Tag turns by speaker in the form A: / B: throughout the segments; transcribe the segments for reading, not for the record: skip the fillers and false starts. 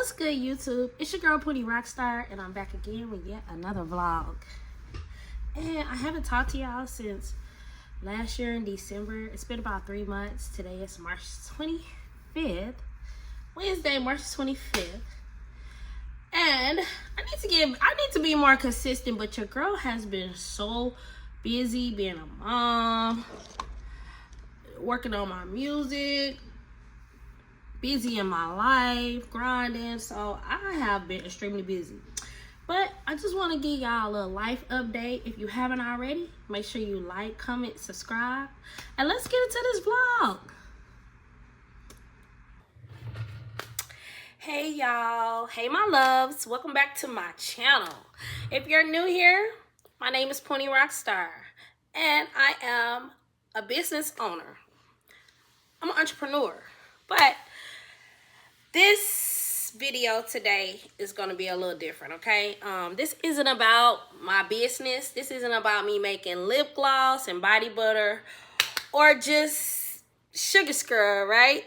A: What's good, YouTube? It's your girl Pooty Rockstar, and I'm back again with yet another vlog. And I haven't talked to y'all since last year in December. It's been about 3 months. Today is March 25th, Wednesday, March 25th. And I need to be more consistent, but your girl has been so busy being a mom, working on my music, busy in my life, grinding. So I have been extremely busy. But I just want to give y'all a little life update. If you haven't already, make sure you like, comment, subscribe, and let's get into this vlog. Hey y'all, hey my loves, welcome back to my channel. If you're new here, my name is Pooty Rockstar, and I am a business owner. I'm an entrepreneur, but this video today is going to be a little different, okay? This isn't about my business. This isn't about me making lip gloss and body butter or just sugar scrub, right?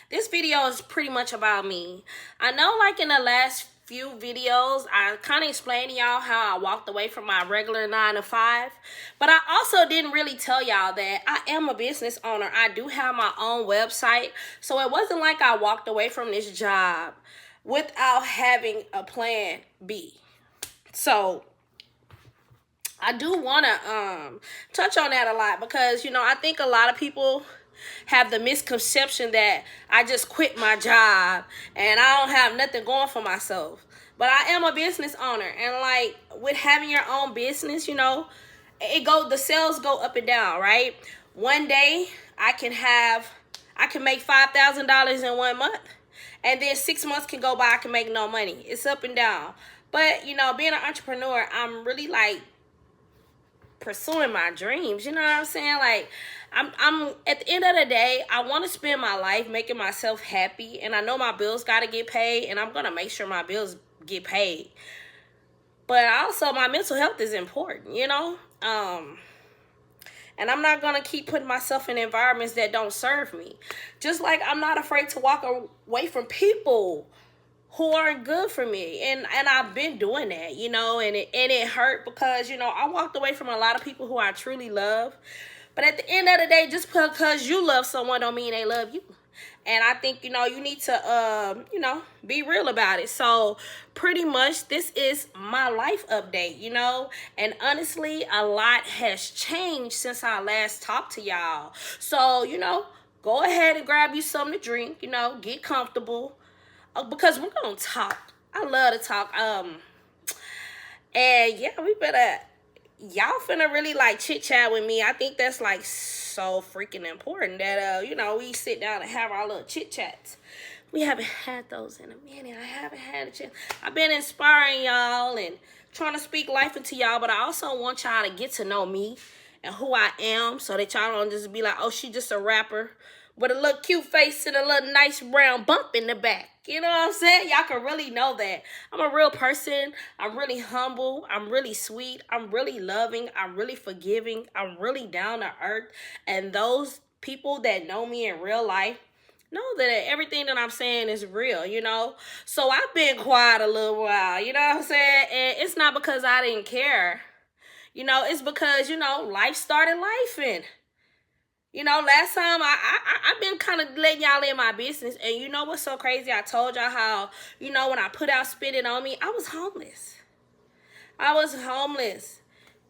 A: This video is pretty much about me. I know, like in the last few videos, I kind of explained to y'all how I walked away from my regular 9 to 5, but I also didn't really tell y'all that I am a business owner. I do have my own website, so it wasn't like I walked away from this job without having a plan B. So I do want to touch on that a lot because, you know, I think a lot of people have the misconception that I just quit my job and I don't have nothing going for myself. But I am a business owner, and like with having your own business, you know, the sales go up and down, right? One day I can make $5,000 in 1 month, and then 6 months can go by, I can make no money. It's up and down. But you know, being an entrepreneur, I'm really like pursuing my dreams, you know what I'm saying? Like I'm at the end of the day, I want to spend my life making myself happy, and I know my bills got to get paid, and I'm going to make sure my bills get paid. But also my mental health is important, you know? And I'm not going to keep putting myself in environments that don't serve me. Just like I'm not afraid to walk away from people who aren't good for me, and I've been doing that, you know, and it hurt because, you know, I walked away from a lot of people who I truly love. But at the end of the day, just because you love someone don't mean they love you. And I think, you know, you need to, you know, be real about it. So pretty much this is my life update, you know, and honestly, a lot has changed since I last talked to y'all. So, you know, go ahead and grab you something to drink, you know, get comfortable. Because we're gonna talk. I love to talk. And yeah, y'all finna really like chit chat with me. I think that's like so freaking important that you know, we sit down and have our little chit chats. We haven't had those in a minute. I haven't had a chance. I've been inspiring y'all and trying to speak life into y'all, but I also want y'all to get to know me and who I am, so that y'all don't just be like, oh, she just a rapper with a little cute face and a little nice brown bump in the back. You know what I'm saying? Y'all can really know that I'm a real person. I'm really humble. I'm really sweet. I'm really loving. I'm really forgiving. I'm really down to earth. And those people that know me in real life know that everything that I'm saying is real, you know? So I've been quiet a little while, you know what I'm saying? And it's not because I didn't care. You know, it's because, you know, life started lifing. You know, last time I've been kind of letting y'all in my business. And you know what's so crazy? I told y'all how, you know, when I put out Spit It On Me, I was homeless. I was homeless.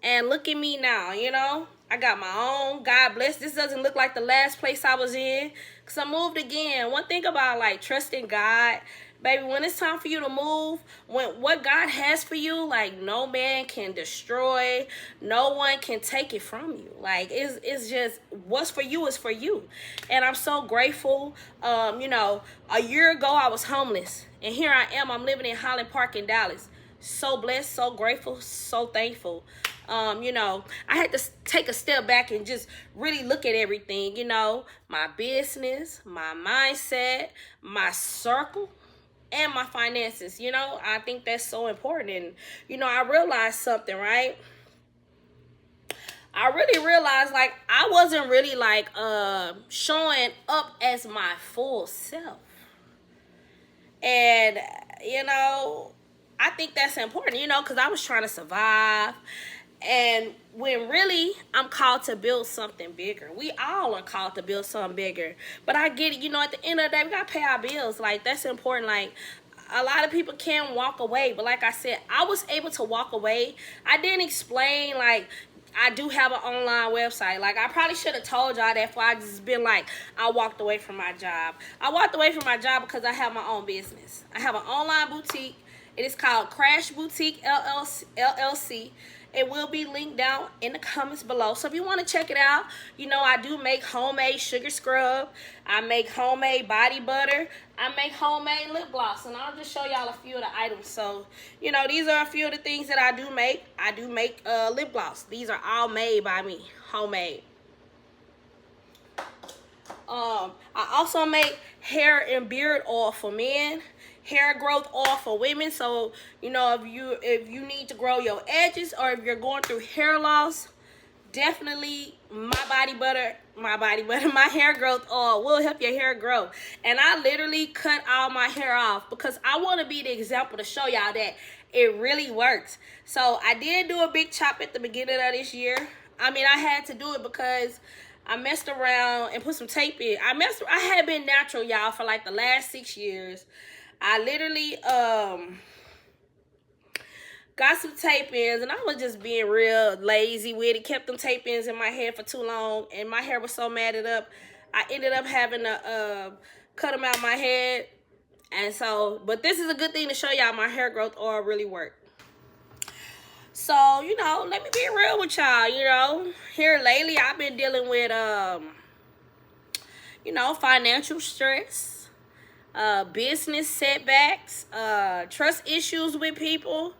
A: And look at me now, you know. I got my own. God bless. This doesn't look like the last place I was in, because I moved again. One thing about, like, trusting God, baby, when it's time for you to move, when what God has for you, like, no man can destroy, no one can take it from you. Like, it's just, what's for you is for you. And I'm so grateful. You know, a year ago I was homeless, and here I am. I'm living in Highland Park in Dallas. So blessed, so grateful, so thankful. You know, I had to take a step back and just really look at everything, you know, my business, my mindset, my circle, and my finances. You know, I think that's so important. And, you know, I realized something, right? I really realized, like, I wasn't really, like, showing up as my full self. And, you know, I think that's important, you know, because I was trying to survive. And when really I'm called to build something bigger. We all are called to build something bigger. But I get it, you know, at the end of the day, we got to pay our bills. Like, that's important. Like, a lot of people can walk away. But like I said, I was able to walk away. I didn't explain, like, I do have an online website. Like, I probably should have told y'all that before I just been like, I walked away from my job. I walked away from my job because I have my own business. I have an online boutique. It is called Crash Boutique LLC. It will be linked down in the comments below. So if you want to check it out, you know, I do make homemade sugar scrub. I make homemade body butter. I make homemade lip gloss. And I'll just show y'all a few of the items. So, you know, these are a few of the things that I do make. I do make lip gloss. These are all made by me, homemade. I also make hair and beard oil for men, hair growth oil for women. So, you know, if you need to grow your edges, or if you're going through hair loss, definitely my hair growth oil will help your hair grow. And I literally cut all my hair off because I want to be the example to show y'all that it really works. So I did do a big chop at the beginning of this year. I mean, I had to do it because I messed around and put some tape in. I had been natural, y'all, for like the last 6 years. I literally got some tape ins, and I was just being real lazy with it. Kept them tape ins in my hair for too long, and my hair was so matted up. I ended up having to cut them out my head. And so, but this is a good thing to show y'all my hair growth oil really worked. So, you know, let me be real with y'all. You know, here lately I've been dealing with you know, financial stress, business setbacks, trust issues with people,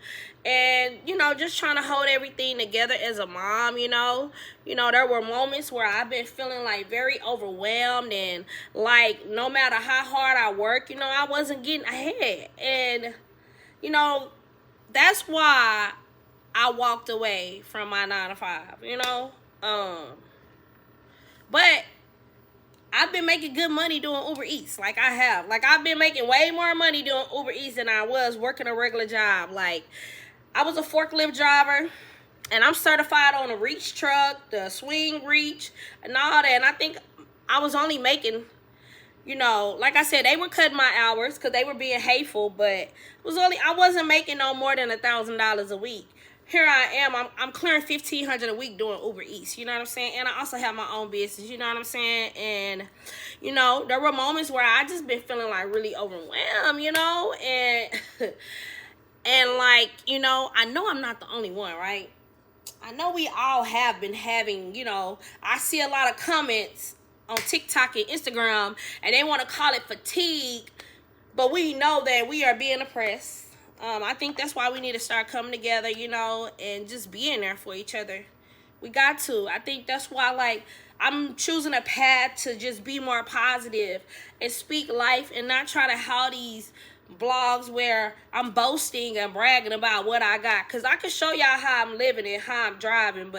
A: and, you know, just trying to hold everything together as a mom. You know, there were moments where I've been feeling like very overwhelmed, and like no matter how hard I work, you know, I wasn't getting ahead. And, you know, that's why I walked away from my 9 to 5, you know. But I've been making good money doing Uber Eats. Like, I have. Like, I've been making way more money doing Uber Eats than I was working a regular job. Like, I was a forklift driver, and I'm certified on the reach truck, the swing reach, and all that. And I think I was only making, you know, like I said, they were cutting my hours because they were being hateful, but I wasn't making no more than $1,000 a week. Here I am, I'm clearing $1,500 a week doing Uber Eats, you know what I'm saying? And I also have my own business, you know what I'm saying? And, you know, there were moments where I just been feeling like really overwhelmed, you know? And, and like, you know, I know I'm not the only one, right? I know we all have been having, you know, I see a lot of comments on TikTok and Instagram, and they want to call it fatigue, but we know that we are being oppressed. I think that's why we need to start coming together, you know, and just being there for each other. We got to. I think that's why, like, I'm choosing a path to just be more positive and speak life and not try to have these blogs where I'm boasting and bragging about what I got. Because I can show y'all how I'm living and how I'm driving,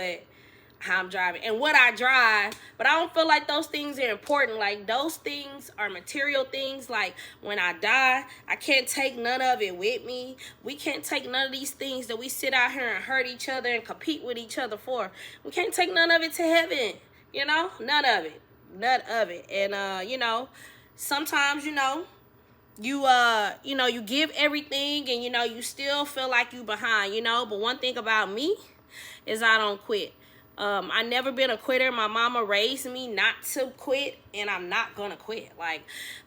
A: and what I drive, but I don't feel like those things are important. Like, those things are material things. Like, when I die, I can't take none of it with me. We can't take none of these things that we sit out here and hurt each other and compete with each other for. We can't take none of it to heaven, you know? None of it. And you know, sometimes, you know, you give everything, and, you know, you still feel like you behind, you know. But one thing about me is I don't quit. I never been a quitter. My mama raised me not to quit, and I'm not gonna quit. Like,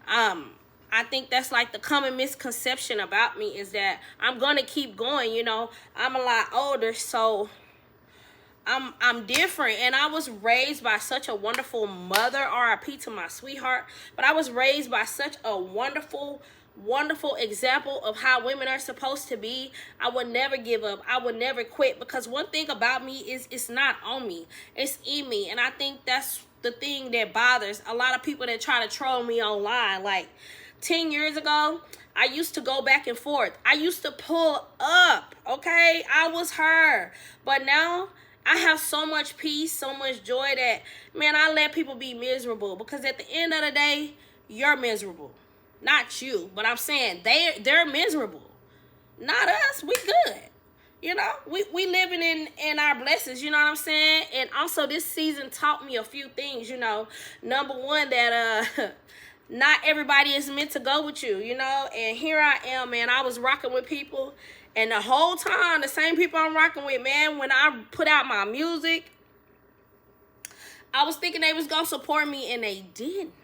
A: I think that's like the common misconception about me, is that I'm gonna keep going. You know, I'm a lot older, so I'm different. And I was raised by such a wonderful mother, RIP to my sweetheart, but I was raised by such a wonderful example of how women are supposed to be. I would never give up. I would never quit, because one thing about me is it's not on me, it's in me. And I think that's the thing that bothers a lot of people that try to troll me online. Like, 10 years ago, I used to go back and forth. I used to pull up, okay? I was her. But now I have so much peace, so much joy that, man, I let people be miserable, because at the end of the day, you're miserable. Not you, but I'm saying they're miserable. Not us. We good. You know, we living in our blessings, you know what I'm saying? And also this season taught me a few things, you know. Number one, that not everybody is meant to go with you, you know. And here I am, man. I was rocking with people, and the whole time, the same people I'm rocking with, man, when I put out my music, I was thinking they was gonna support me, and they didn't.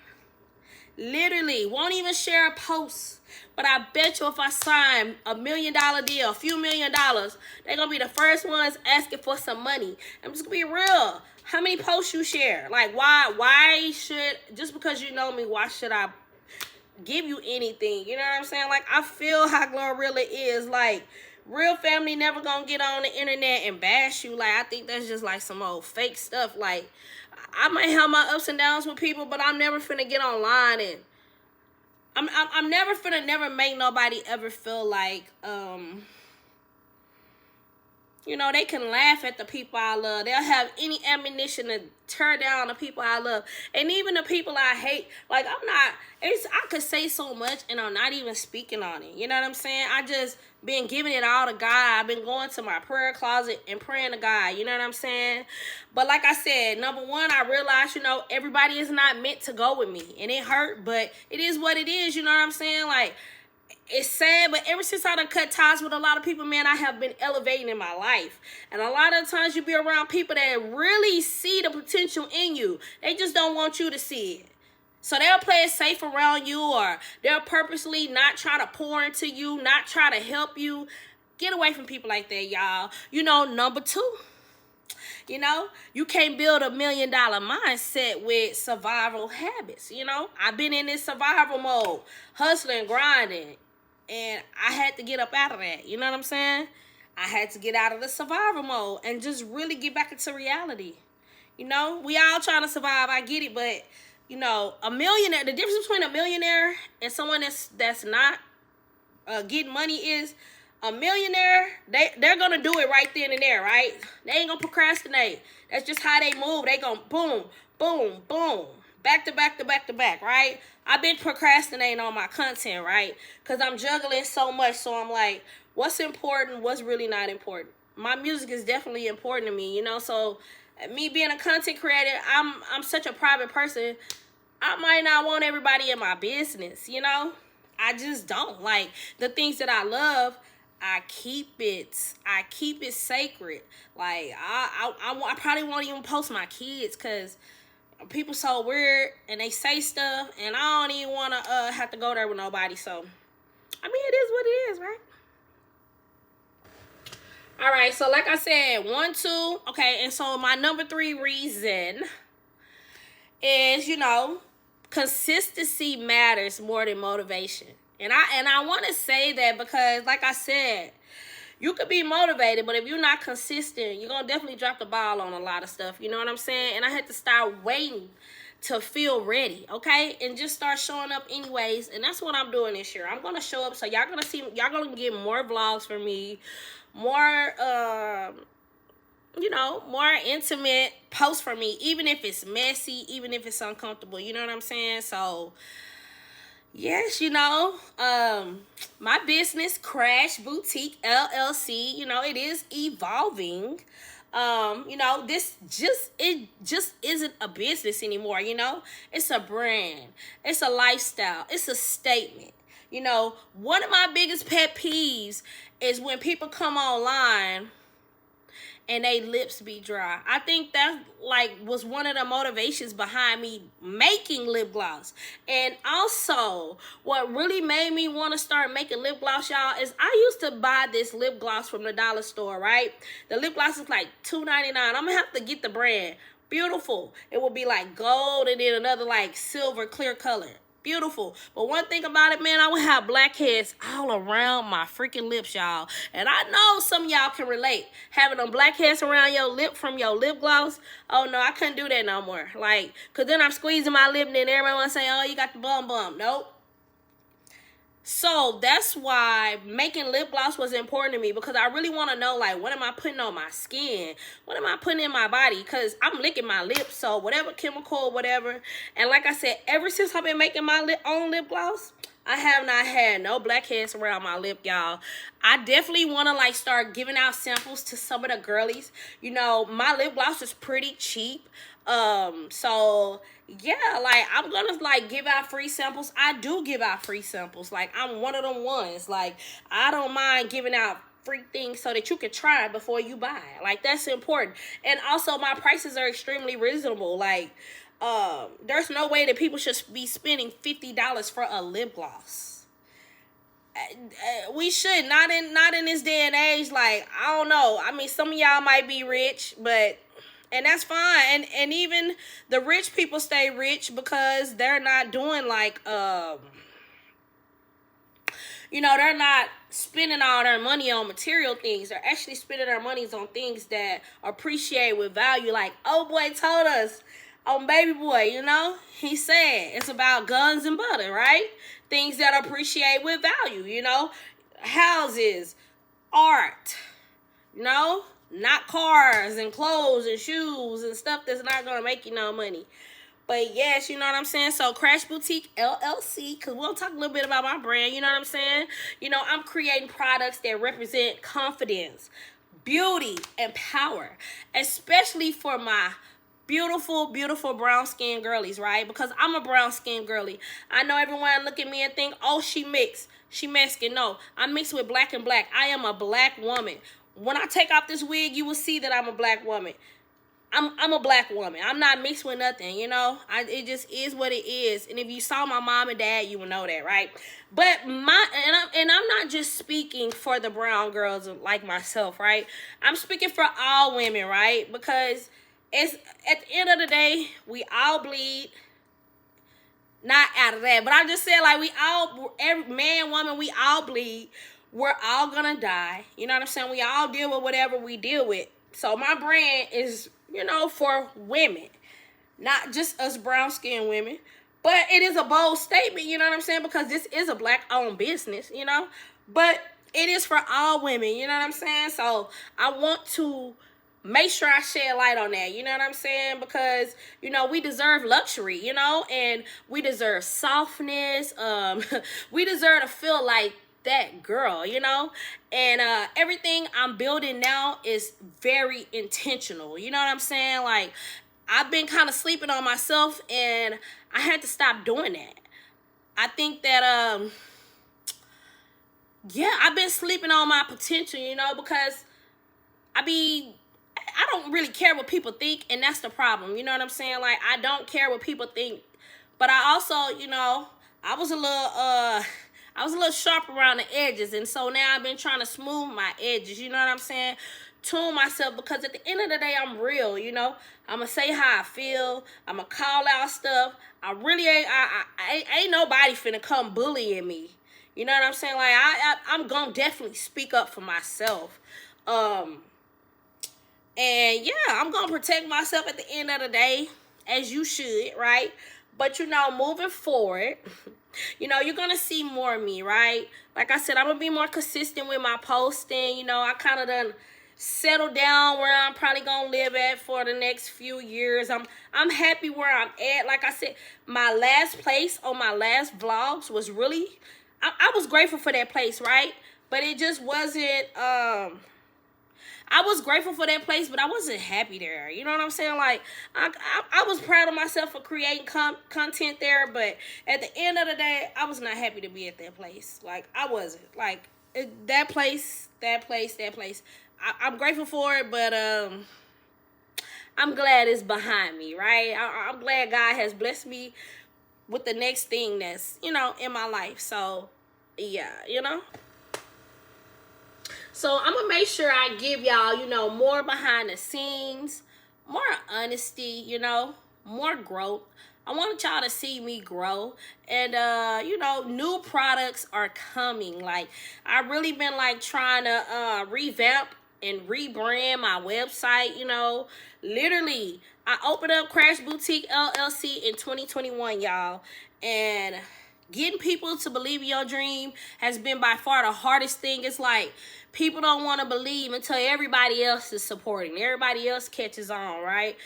A: Literally, won't even share a post. But I bet you if I sign $1 million deal, a few $1,000,000, they're gonna be the first ones asking for some money. I'm just gonna be real. How many posts you share? Like, why should, just because you know me, why should I give you anything? You know what I'm saying? Like, I feel how Glorilla is. Like, real family never gonna get on the internet and bash you. Like, I think that's just like some old fake stuff. Like, I might have my ups and downs with people, but I'm never finna get online and I'm never finna never make nobody ever feel like you know, they can laugh at the people I love. They'll have any ammunition to tear down the people I love. And even the people I hate. Like, I could say so much and I'm not even speaking on it. You know what I'm saying? I just been giving it all to God. I've been going to my prayer closet and praying to God. You know what I'm saying? But like I said, number one, I realized, you know, everybody is not meant to go with me. And it hurt, but it is what it is. You know what I'm saying? Like, it's sad, but ever since I done cut ties with a lot of people, man, I have been elevating in my life. And a lot of times you be around people that really see the potential in you. They just don't want you to see it. So they'll play it safe around you, or they'll purposely not try to pour into you, not try to help you. Get away from people like that, y'all. You know, number two, you know, you can't build $1 million mindset with survival habits. You know, I've been in this survival mode, hustling, grinding. And I had to get up out of that. You know what I'm saying? I had to get out of the survival mode and just really get back into reality. You know, we all trying to survive. I get it. But, you know, a millionaire, the difference between a millionaire and someone that's not getting money is a millionaire, they're going to do it right then and there, right? They ain't going to procrastinate. That's just how they move. They going boom, boom, boom. Back to back to back to back, right? I've been procrastinating on my content, right? Because I'm juggling so much. So I'm like, what's important? What's really not important? My music is definitely important to me, you know? So me being a content creator, I'm such a private person. I might not want everybody in my business, you know? I just don't. Like, the things that I love, I keep it sacred. Like, I probably won't even post my kids because people so weird and they say stuff and I don't even want to have to go there with nobody. So, I mean, it is what it is, right? All right, so like I said, 1, 2, okay, and so my number 3 reason is, you know, consistency matters more than motivation. And I want to say that because, like I said, you could be motivated, but if you're not consistent, you're going to definitely drop the ball on a lot of stuff. You know what I'm saying? And I had to start waiting to feel ready, okay? And just start showing up anyways. And that's what I'm doing this year. I'm going to show up. So y'all going to get more vlogs from me, more, you know, more intimate posts from me, even if it's messy, even if it's uncomfortable. You know what I'm saying? So, yes, you know, my business, Crash Boutique LLC, you know, it is evolving. You know, it just isn't a business anymore, you know? It's a brand. It's a lifestyle. It's a statement. You know, one of my biggest pet peeves is when people come online and they lips be dry. I think that was one of the motivations behind me making lip gloss. And also, what really made me want to start making lip gloss, y'all, is I used to buy this lip gloss from the dollar store, right? The lip gloss is like $2.99. I'm gonna have to get the brand. Beautiful. It will be like gold and then another like silver clear color. Beautiful. But one thing about it, man, I would have blackheads all around my freaking lips, y'all. And I know some of y'all can relate. Having them blackheads around your lip from your lip gloss. Oh, no, I couldn't do that no more. Like, because then I'm squeezing my lip and then everybody want to say, oh, you got the bum. Nope. So that's why making lip gloss was important to me, because I really want to know, like, what am I putting on my skin? What am I putting in my body? Because I'm licking my lips, so whatever chemical, whatever. And like I said, ever since I've been making my own lip gloss, I have not had no blackheads around my lip, y'all. I definitely want to like start giving out samples to some of the girlies. You know, my lip gloss is pretty cheap. So yeah, like I'm gonna like give out free samples. I do give out free samples. Like I'm one of them ones. Like I don't mind giving out free things so that you can try it before you buy it. Like that's important. And also my prices are extremely reasonable. Like there's no way that people should be spending $50 for a lip gloss. We should not in this day and age. Like I don't know. I mean, some of y'all might be rich, but and that's fine. And even the rich people stay rich because they're not doing like you know, they're not spending all their money on material things. They're actually spending their monies on things that appreciate with value. Like, oh boy told us on Baby Boy, you know, he said it's about guns and butter, right? Things that appreciate with value, you know, houses, art, you know, not cars and clothes and shoes and stuff that's not gonna make you no money. But yes, you know what I'm saying? So Crash Boutique LLC, because we'll talk a little bit about my brand, you know what I'm saying? You know, I'm creating products that represent confidence, beauty, and power, especially for my beautiful, beautiful brown skin girlies, right? Because I'm a brown skin girly. I know everyone look at me and think, oh, she mixed. She Mexican. No, I'm mixed with black and black. I am a black woman. When I take off this wig, you will see that I'm a black woman. I'm a black woman. I'm not mixed with nothing, you know. It just is what it is. And if you saw my mom and dad, you would know that, right? But I'm not just speaking for the brown girls like myself, right? I'm speaking for all women, right? Because it's at the end of the day, we all bleed. Not out of that, but I just said like we all, every man, woman, we all bleed. We're all gonna die. You know what I'm saying? We all deal with whatever we deal with. So my brand is, you know, for women, not just us brown skinned women, but it is a bold statement, you know what I'm saying? Because this is a black owned business, you know, but it is for all women, you know what I'm saying? So I want to make sure I shed light on that, you know what I'm saying? Because, you know, we deserve luxury, you know, and we deserve softness. We deserve to feel like that girl, you know, and everything I'm building now is very intentional, you know what I'm saying? Like I've been kind of sleeping on myself and I had to stop doing that. I think that yeah, I've been sleeping on my potential, you know, because I don't really care what people think, and that's the problem, you know what I'm saying? Like I don't care what people think, but I also, you know, I was a little sharp around the edges, and so now I've been trying to smooth my edges, you know what I'm saying? Tune myself, because at the end of the day, I'm real, you know? I'm going to say how I feel. I'm going to call out stuff. I really ain't nobody finna come bullying me. You know what I'm saying? Like, I'm going to definitely speak up for myself. And yeah, I'm going to protect myself at the end of the day, as you should, right? But, you know, moving forward, you know, you're going to see more of me, right? Like I said, I'm going to be more consistent with my posting. You know, I kind of done settled down where I'm probably going to live at for the next few years. I'm happy where I'm at. Like I said, my last place on my last vlogs was really, I was grateful for that place, right? But it just wasn't, I was grateful for that place, but I wasn't happy there. You know what I'm saying? Like, I was proud of myself for creating content there, but at the end of the day, I was not happy to be at that place. Like, I wasn't. Like, that place. I'm grateful for it, but I'm glad it's behind me, right? I'm glad God has blessed me with the next thing that's, you know, in my life. So, yeah, you know? So I'm going to make sure I give y'all, you know, more behind the scenes, more honesty, you know, more growth. I want y'all to see me grow. And, you know, new products are coming. Like, I've really been, like, trying to revamp and rebrand my website, you know. Literally, I opened up Crash Boutique LLC in 2021, y'all. And getting people to believe in your dream has been by far the hardest thing. It's like people don't want to believe until everybody else is supporting. Everybody else catches on, right?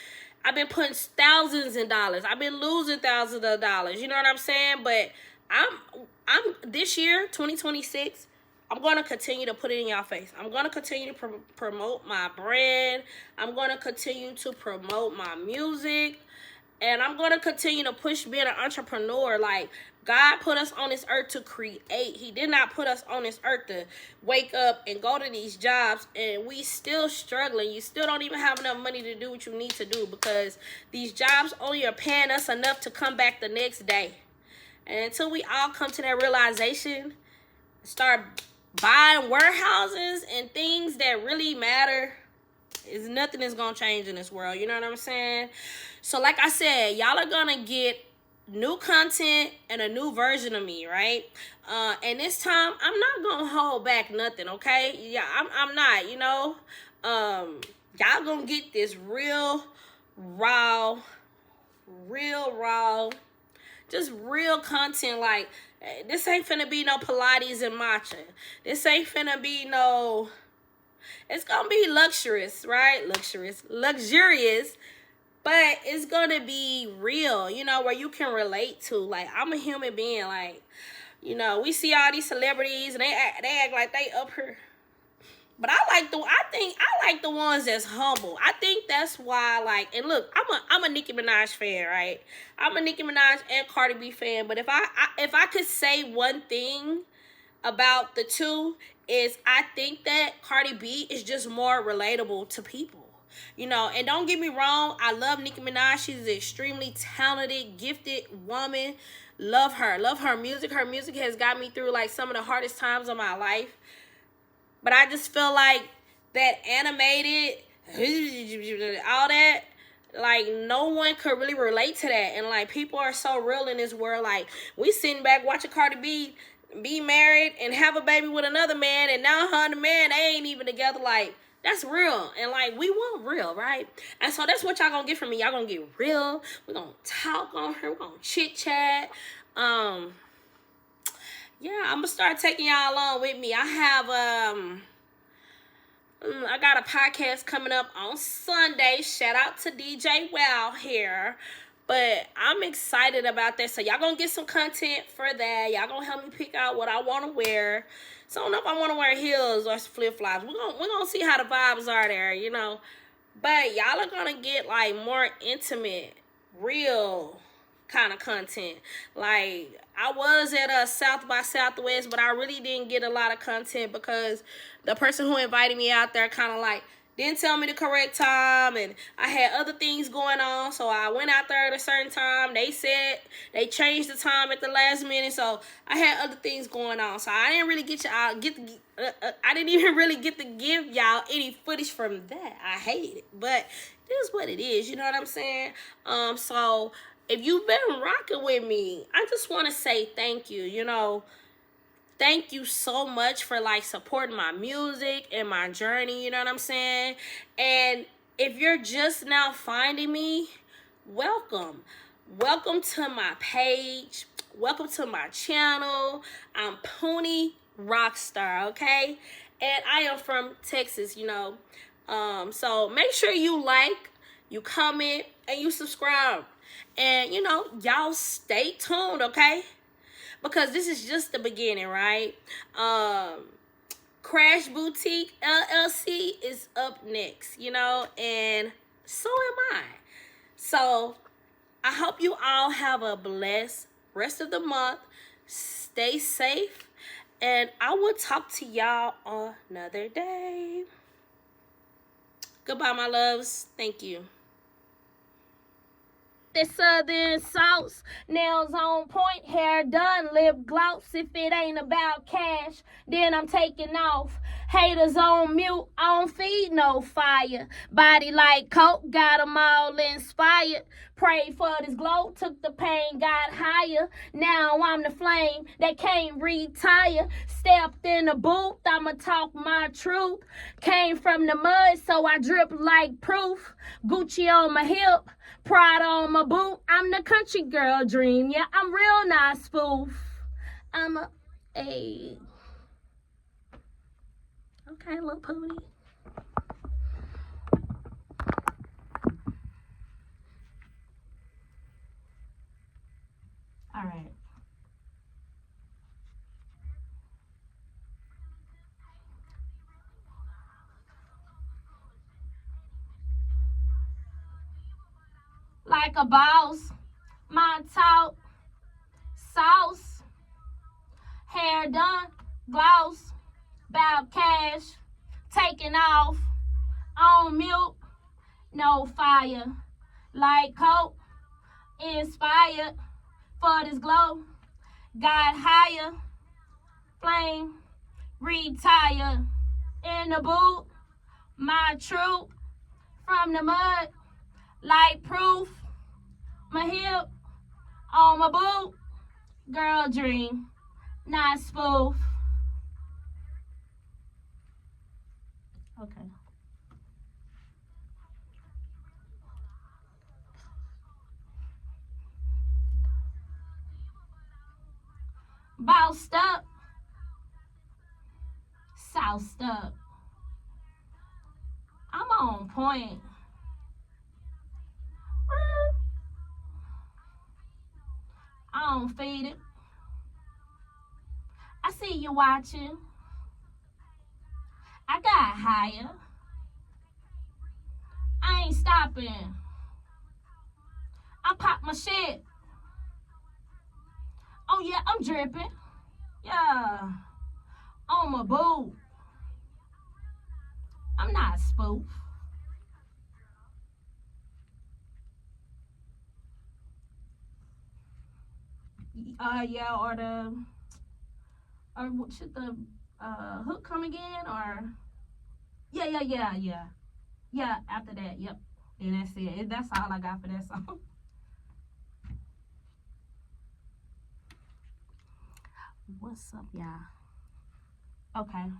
A: I've been putting thousands of dollars. I've been losing thousands of dollars. You know what I'm saying? But I'm this year, 2026. I'm going to continue to put it in y'all face. I'm going to continue to promote my brand. I'm going to continue to promote my music. And I'm going to continue to push being an entrepreneur. Like, God put us on this earth to create. He did not put us on this earth to wake up and go to these jobs. And we still struggling. You still don't even have enough money to do what you need to do, because these jobs only are paying us enough to come back the next day. And until we all come to that realization, start buying warehouses and things that really matter, is nothing is gonna change in this world. You know what I'm saying? So like I said, y'all are gonna get new content and a new version of me, right? And this time I'm not gonna hold back nothing, okay? Yeah, I'm not, you know. Y'all gonna get this real raw, just real content. Like, this ain't finna be no Pilates and matcha. This ain't finna be no, it's gonna be luxurious, right? Luxurious, but it's gonna be real, you know, where you can relate to. Like, I'm a human being. Like, you know, we see all these celebrities and they act like they up here. But I like the ones that's humble. I think that's why, like, and look, I'm a Nicki Minaj fan, right? I'm a Nicki Minaj and Cardi B fan. But if I could say one thing about the two, is I think that Cardi B is just more relatable to people. You know, and don't get me wrong, I love Nicki Minaj. She's an extremely talented, gifted woman. Love her. Love her music. Her music has got me through like some of the hardest times of my life. But I just feel like that animated, all that, like, no one could really relate to that. And like, people are so real in this world. Like, we sitting back watching Cardi B be married and have a baby with another man, and now her and the man, they ain't even together. Like, that's real. And like, we want real, right? And so that's what y'all gonna get from me. Y'all gonna get real. We're gonna talk on her. We're gonna chit chat. Yeah, I'm gonna start taking y'all along with me. I have I got a podcast coming up on Sunday. Shout out to DJ Wow here. But I'm excited about that. So y'all gonna get some content for that. Y'all gonna help me pick out what I wanna wear. So I don't know if I wanna wear heels or flip-flops. We're gonna see how the vibes are there, you know. But y'all are gonna get like more intimate, real kind of content. Like, I was at a South by Southwest, but I really didn't get a lot of content because the person who invited me out there kind of like didn't tell me the correct time, and I had other things going on. So I went out there at a certain time. They said they changed the time at the last minute, so I had other things going on. So I didn't really I didn't even really get to give y'all any footage from that. I hate it, but it is what it is. You know what I'm saying? So if you've been rocking with me, I just want to say thank you. You know, thank you so much for like supporting my music and my journey. You know what I'm saying? And if you're just now finding me, welcome. Welcome to my page. Welcome to my channel. I'm Poonie Rockstar, okay? And I am from Texas, you know. So make sure you like, you comment, and you subscribe. And, you know, y'all stay tuned, okay? Because this is just the beginning, right? Crash Boutique LLC is up next, you know, and so am I. So I hope you all have a blessed rest of the month. Stay safe, and I will talk to y'all another day. Goodbye, my loves. Thank you. The southern sauce, nails on point, hair done, lip gloss. If it ain't about cash, then I'm taking off. Haters on mute, I don't feed no fire. Body like coke, got them all inspired. Prayed for this glow, took the pain, got higher. Now I'm the flame that can't retire. Stepped in the booth, I'ma talk my truth. Came from the mud, so I drip like proof. Gucci on my hip, Prada on my boot. I'm the country girl dream. Yeah, I'm real nice spoof. I'm a okay, little poonie. All right. like a boss. My talk, sauce, hair done, gloss, bout cash, taking off, on milk, no fire, like coke, inspired for this glow, got higher, flame, retire, in the boot, my truth, from the mud, like proof, my hip, on my boot, girl dream, not spoof. Okay. Bossed up, soused up. I'm on point. I don't feed it. I see you watching. I got higher. I ain't stopping. I pop my shit. Oh yeah, I'm dripping. Yeah. On my boot. I'm not spoof. Yeah, or should the hook come again, or yeah, after that, yep. And that's it. That's all I got for that song. What's up, y'all? Okay.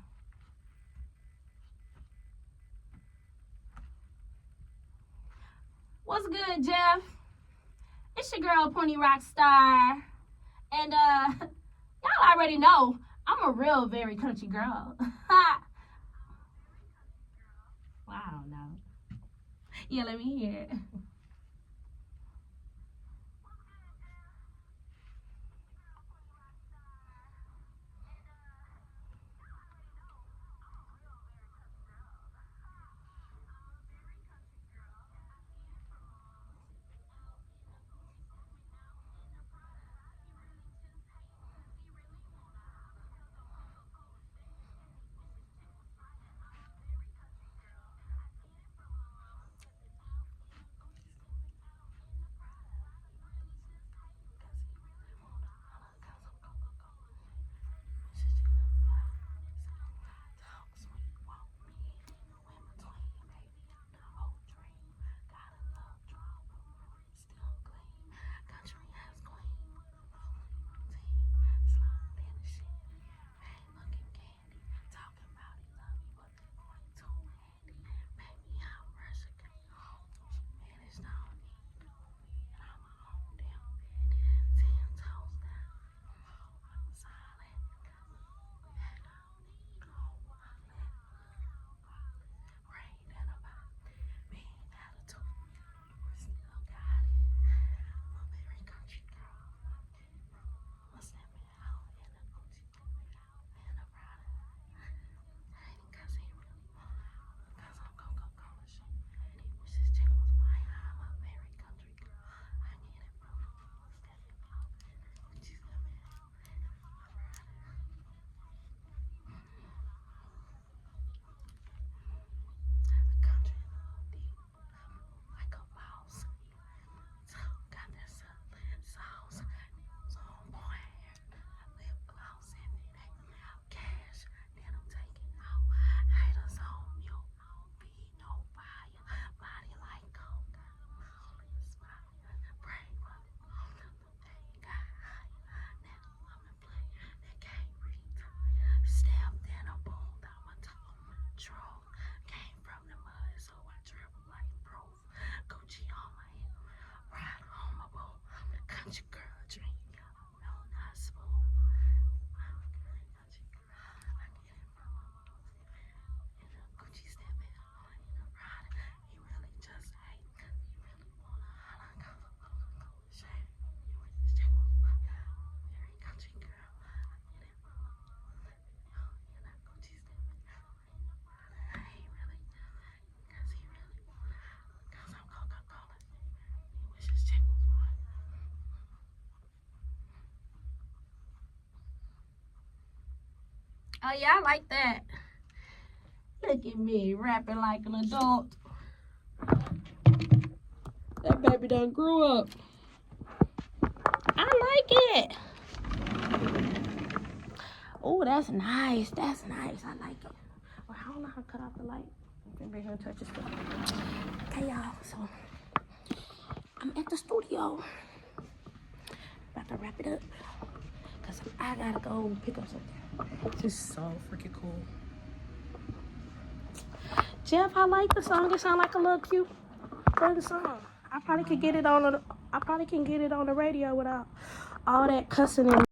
A: What's good, Jeff? It's your girl, Pony Rock Star. And y'all already know I'm a real very country girl. Wow, no. Yeah, let me hear it. Oh, yeah, I like that. Look at me rapping like an adult. That baby done grew up. I like it. Oh, that's nice. That's nice. I like it. Well, I don't know how to cut off the light. You can bring her and touch this. Okay, y'all. So, I'm at the studio. About to wrap it up. Because I gotta go pick up something. This is so freaking cool. Jeff, I like the song. It sounds like a little cute, fun song. I probably can get it on the radio without all that cussing and